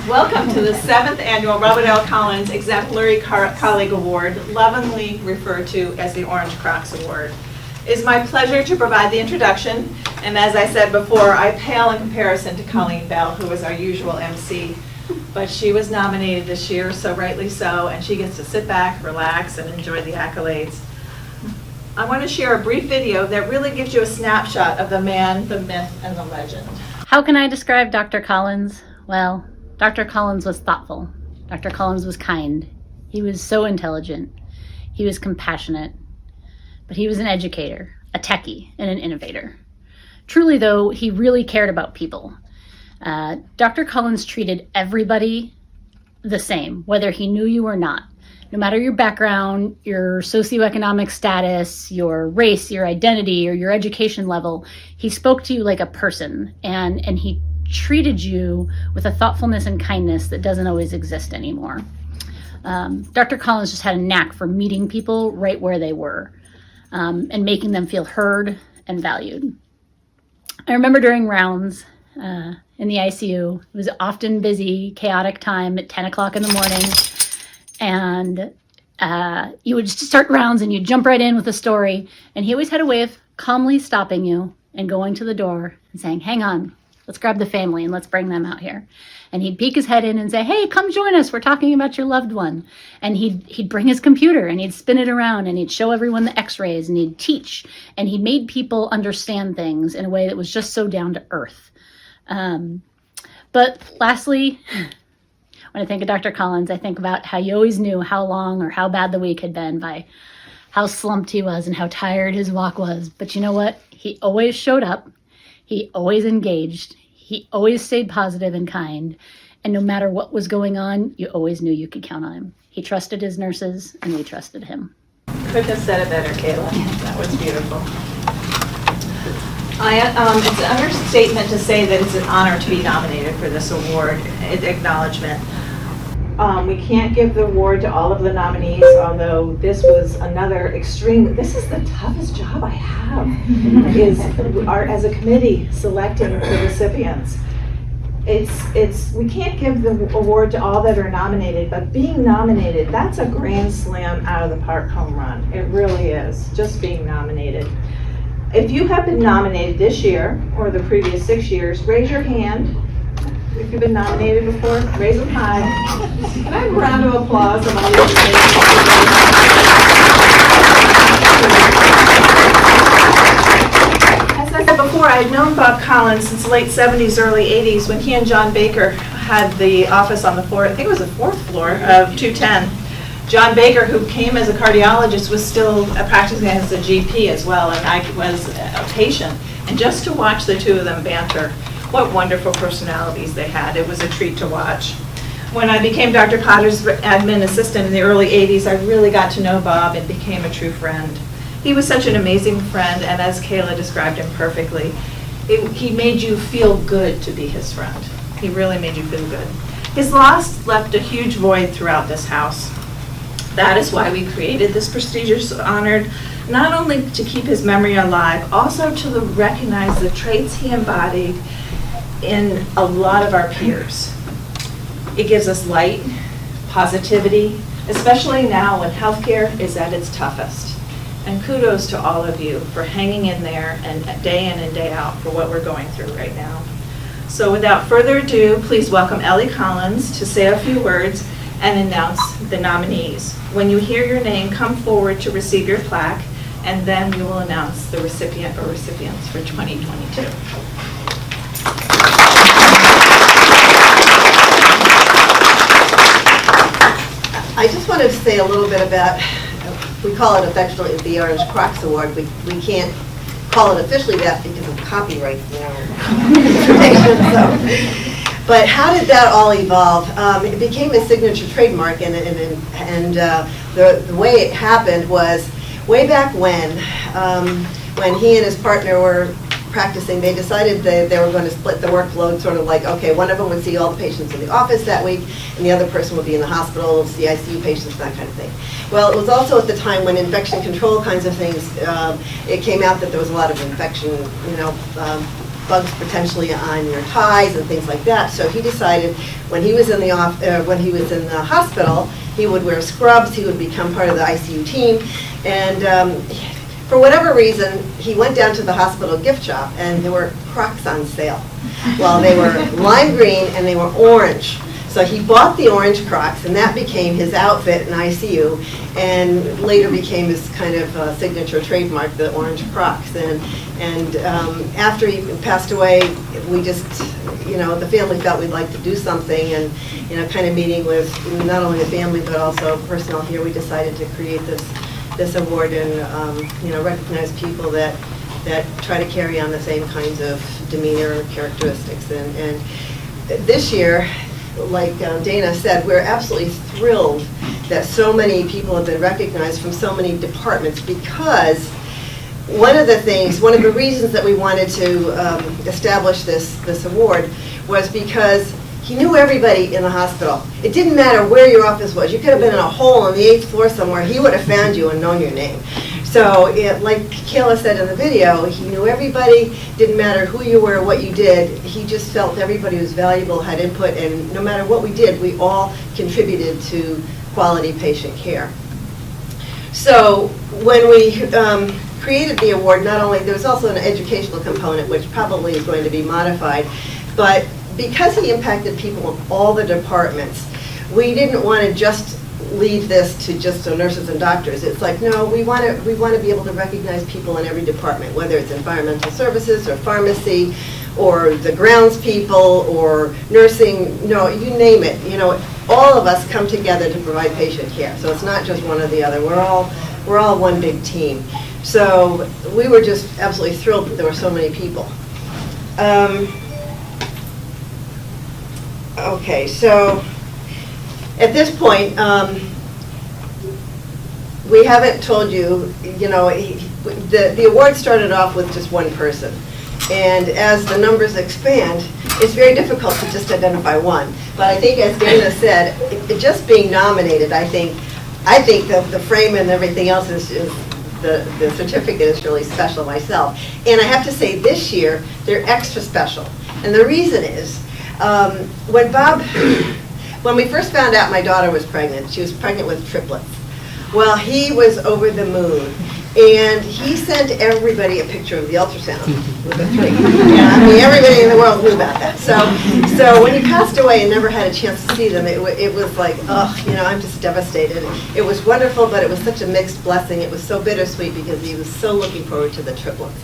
Welcome to the 7th Annual Robert L. Collins Exemplary Colleague Award, lovingly referred to as the Orange Crocs Award. It is my pleasure to provide the introduction, and as I said before, I pale in comparison to Colleen Bell, who is our usual MC, but she was nominated this year, so rightly so, and she gets to sit back, relax, and enjoy the accolades. I want to share a brief video that really gives you a snapshot of the man, the myth, and the legend. How can I describe Dr. Collins? Well, Dr. Collins was thoughtful. Dr. Collins was kind. He was so intelligent. He was compassionate. But he was an educator, a techie, and an innovator. Truly, though, he really cared about people. Dr. Collins treated everybody the same, whether he knew you or not. No matter your background, your socioeconomic status, your race, your identity, or your education level, he spoke to you like a person, and he treated you with a thoughtfulness and kindness that doesn't always exist anymore. Dr. Collins just had a knack for meeting people right where they were, and making them feel heard and valued. I remember during rounds in the ICU, it was often busy, chaotic time at 10 o'clock in the morning, and you would start rounds and you'd jump right in with a story, and he always had a way of calmly stopping you and going to the door and saying, "Hang on, let's grab the family and let's bring them out here." And he'd peek his head in and say, "Hey, come join us. We're talking about your loved one." And he'd bring his computer and he'd spin it around and he'd show everyone the x-rays and he'd teach. And he made people understand things in a way that was just so down to earth. But lastly, when I think of Dr. Collins, I think about how you always knew how long or how bad the week had been by how slumped he was and how tired his walk was. But you know what? He always showed up. He always engaged. He always stayed positive and kind. And no matter what was going on, you always knew you could count on him. He trusted his nurses, and we trusted him. Couldn't have said it better, Kayla. That was beautiful. It's an understatement to say that it's an honor to be nominated for this award, acknowledgement. We can't give the award to all of the nominees, although this was another extreme. This is the toughest job I have, as a committee selecting the recipients. We can't give the award to all that are nominated, but being nominated, that's a grand slam out of the park home run. It really is, just being nominated. If you have been nominated this year or the previous 6 years, raise your hand. If you've been nominated before, raise them high. Can I have a round of applause? As I said before, I had known Bob Collins since the late 70s, early 80s, when he and John Baker had the office on the floor, I think it was the 4th floor of 210. John Baker, who came as a cardiologist, was still practicing as a GP as well, and I was a patient. And just to watch the two of them banter, what wonderful personalities they had. It was a treat to watch. When I became Dr. Potter's admin assistant in the early 80s, I really got to know Bob and became a true friend. He was such an amazing friend, and as Kayla described him perfectly, he made you feel good to be his friend. He really made you feel good. His loss left a huge void throughout this house. That is why we created this prestigious honor, not only to keep his memory alive, also to recognize the traits he embodied in a lot of our peers. It gives us light, positivity, especially now when healthcare is at its toughest. And kudos to all of you for hanging in there and day in and day out for what we're going through right now. So without further ado, please welcome Ellie Collins to say a few words and announce the nominees. When you hear your name, come forward to receive your plaque, and then we will announce the recipient or recipients for 2022. I just wanted to say a little bit about, we call it affectionately the Orange Crocs Award. We can't call it officially that because of copyright information. But how did that all evolve? It became a signature trademark, and the way it happened was way back when he and his partner were practicing, they decided that they were going to split the workload, sort of like, okay, one of them would see all the patients in the office that week, and the other person would be in the hospital, see ICU patients, that kind of thing. Well, it was also at the time when infection control kinds of things, it came out that there was a lot of infection, bugs potentially on your ties and things like that. So he decided when he was in the hospital, he would wear scrubs, he would become part of the ICU team, and for whatever reason, he went down to the hospital gift shop and there were Crocs on sale. Well, they were lime green and they were orange. So he bought the orange Crocs, and that became his outfit in ICU, and later became his kind of signature trademark, the orange Crocs. And after he passed away, we just, the family felt we'd like to do something, and kind of meeting with not only the family but also personnel here, we decided to create this award and recognize people that try to carry on the same kinds of demeanor characteristics. And this year, like Dana said, we're absolutely thrilled that so many people have been recognized from so many departments, because one of the reasons that we wanted to establish this award was because he knew everybody in the hospital. It didn't matter where your office was. You could have been in a hole on the 8th floor somewhere. He would have found you and known your name. So like Kayla said in the video, he knew everybody. Didn't matter who you were, what you did. He just felt everybody was valuable, had input, and no matter what we did, we all contributed to quality patient care. So when we created the award, not only, there was also an educational component, which probably is going to be modified, but because he impacted people in all the departments, we didn't want to just leave this to just nurses and doctors. It's like, no, we want to be able to recognize people in every department, whether it's environmental services or pharmacy or the grounds people or nursing, you name it. All of us come together to provide patient care. So it's not just one or the other. We're all one big team. So we were just absolutely thrilled that there were so many people. Okay, so at this point, we haven't told you, the award started off with just one person. And as the numbers expand, it's very difficult to just identify one. But I think, as Dana said, just being nominated, I think the frame and everything else is the certificate is really special myself. And I have to say, this year, they're extra special. And the reason is, when we first found out my daughter was pregnant, she was pregnant with triplets. Well, he was over the moon. And he sent everybody a picture of the ultrasound with a 3. Everybody in the world knew about that. So when he passed away and never had a chance to see them, it was like, I'm just devastated. It was wonderful, but it was such a mixed blessing. It was so bittersweet because he was so looking forward to the triplets.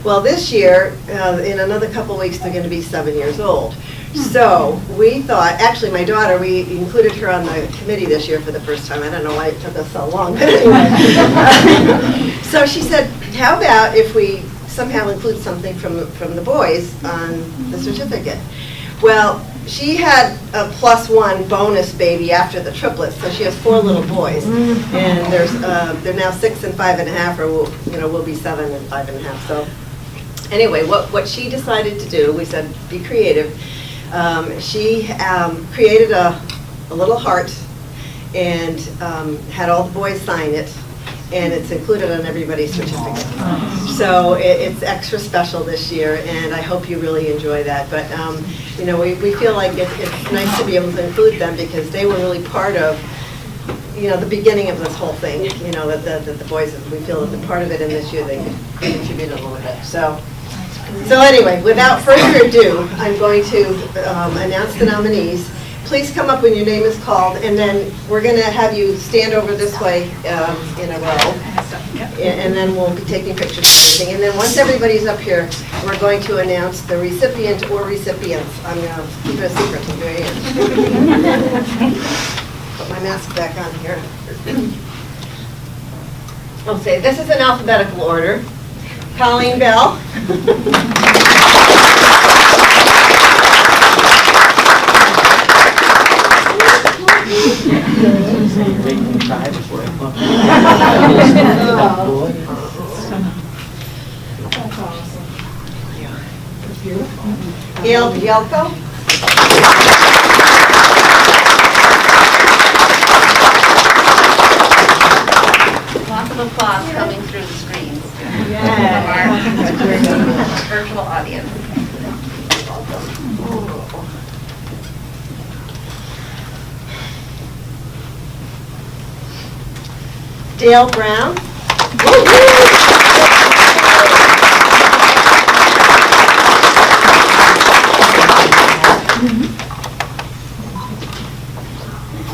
Well, this year, in another couple weeks, they're going to be 7 years old. So we thought, actually my daughter, we included her on the committee this year for the first time. I don't know why it took us so long, but anyway. So she said, how about if we somehow include something from the boys on the certificate? Well, she had a +1 bonus baby after the triplets, so she has 4 little boys. And they're now 6 and 5.5, or we'll be 7 and 5.5. So anyway, what she decided to do, we said, be creative. She created a little heart and had all the boys sign it, and it's included on everybody's certificate. So it's extra special this year, and I hope you really enjoy that. But we feel like it's nice to be able to include them because they were really part of the beginning of this whole thing. That the boys, we feel that the part of it in this year they could contribute a little bit. So anyway, without further ado, I'm going to announce the nominees. Please come up when your name is called, and then we're going to have you stand over this way in a row, and then we'll be taking pictures and everything. And then once everybody's up here, we're going to announce the recipient or recipients. I'm going to keep it a secret until the very end. Put my mask back on here. I'll say this is in alphabetical order. Colleen Bell. Gail Bielko. Lots of applause coming through the screens from our virtual audience. Dale Brown.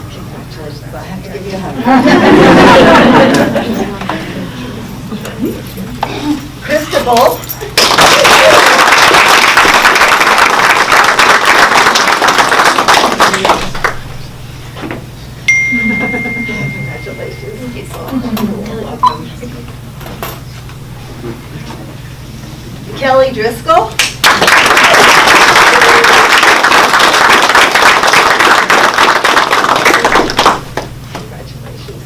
Congratulations, I have to give you a hug. Krista Bolt. Congratulations. Kelly Driscoll. Congratulations.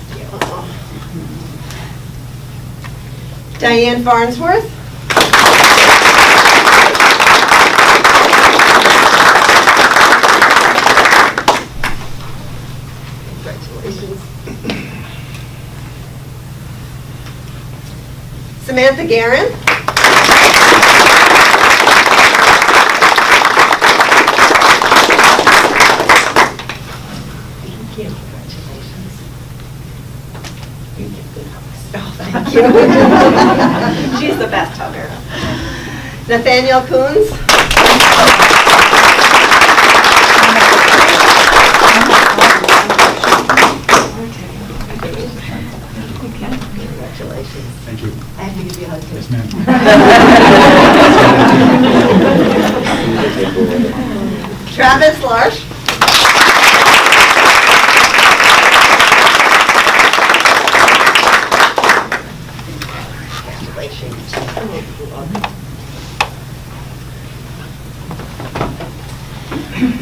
Diane Farnsworth. Congratulations. Samantha Guerin. Thank you. Congratulations. You get good hugs. Oh, thank you. She's the best hugger. Nathaniel Coons. Congratulations. Thank you. I have to give you a hug too. Yes, ma'am. Travis Larsh.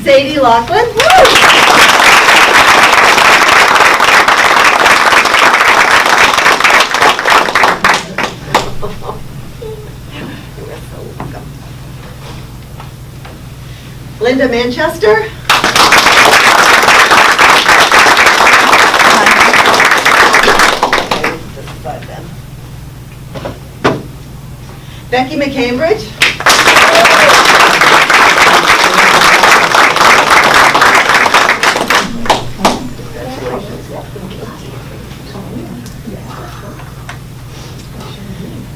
Sadie Laughlin. Linda Manchester. Becky McCambridge.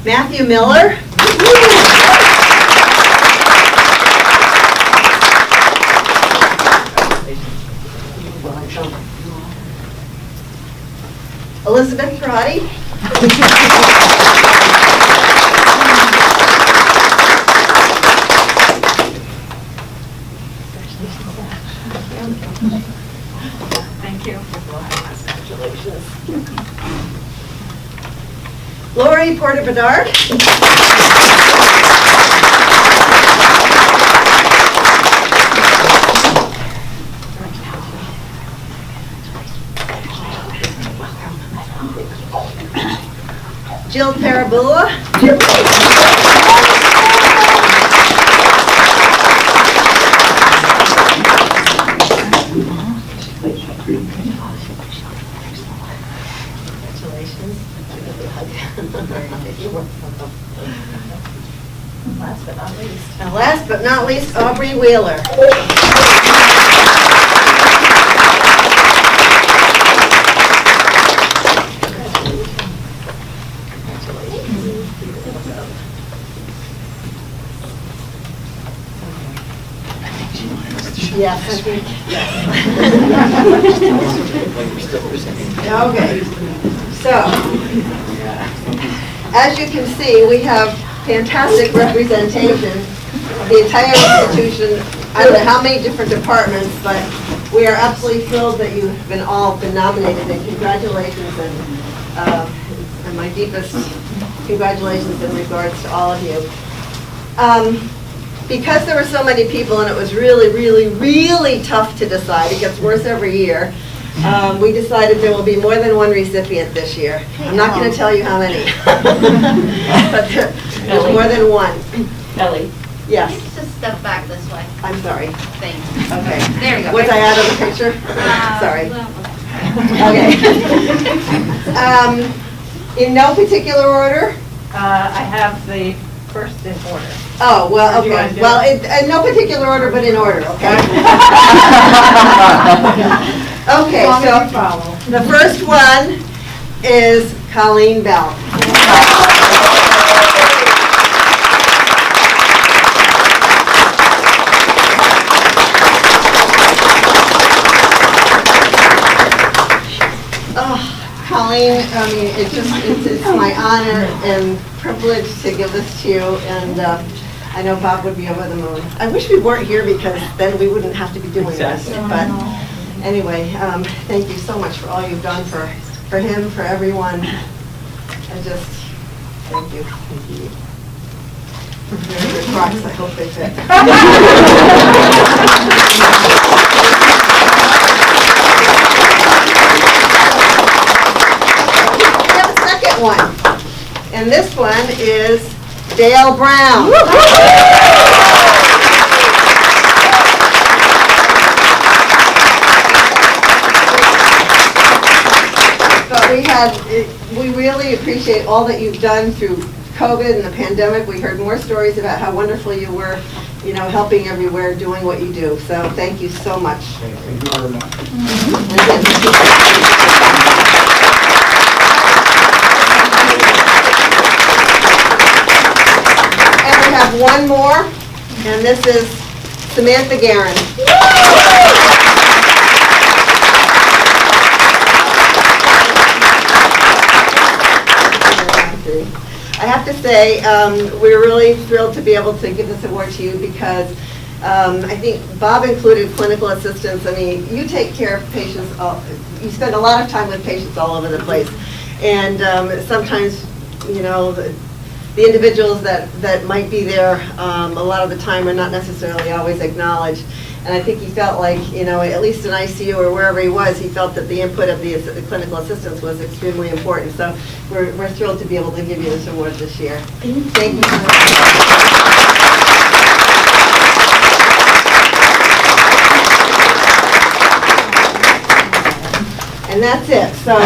Matthew Miller. Elizabeth Karate. Thank you. Congratulations. Lori Porter Bedard. Jill Parabula. Congratulations. Last but not least. And last but not least, Aubrey Wheeler. Yes, I think, yes. Okay, so, as you can see, we have fantastic representation of the entire institution. I don't know how many different departments, but we are absolutely thrilled that you've all been nominated, and congratulations, and my deepest congratulations in regards to all of you. Because there were so many people and it was really, really, really tough to decide, it gets worse every year, we decided there will be more than one recipient this year. I'm not going to tell you how many, but there's more than one. Ellie. Yes, You just step back this way. I'm sorry. Thank you. Okay. There you go. Was I out of the picture? Sorry. Well, Okay. In no particular order? I have the first in order. Oh, well, Or do you okay. wanna do Well, it? in no particular order, but in order, okay? Okay, As long as you so follow. the first one is Colleen Bell. Oh, Colleen, I mean, it's my honor and privilege to give this to you, and I know Bob would be over the moon. I wish we weren't here because then we wouldn't have to be doing this, but anyway, thank you so much for all you've done for him, for everyone. I just, thank you. Thank you. Very good Crocs, I hope they fit. We have a second one, and this one is Dale Brown. But we really appreciate all that you've done through COVID and the pandemic. We heard more stories about how wonderful you were, you know, helping everywhere, doing what you do. So thank you so much. Thank you very much. And we have one more, and this is Samantha Guerin. I have to say, we're really thrilled to be able to give this award to you because I think Bob included clinical assistants. I mean, you take care of patients, you spend a lot of time with patients all over the place. And sometimes, you know, the individuals that might be there a lot of the time are not necessarily always acknowledged. And I think he felt like, you know, at least in ICU or wherever he was, he felt that the input of the clinical assistants was extremely important. So we're thrilled to be able to give you this award this year. Thank you. And that's it, so.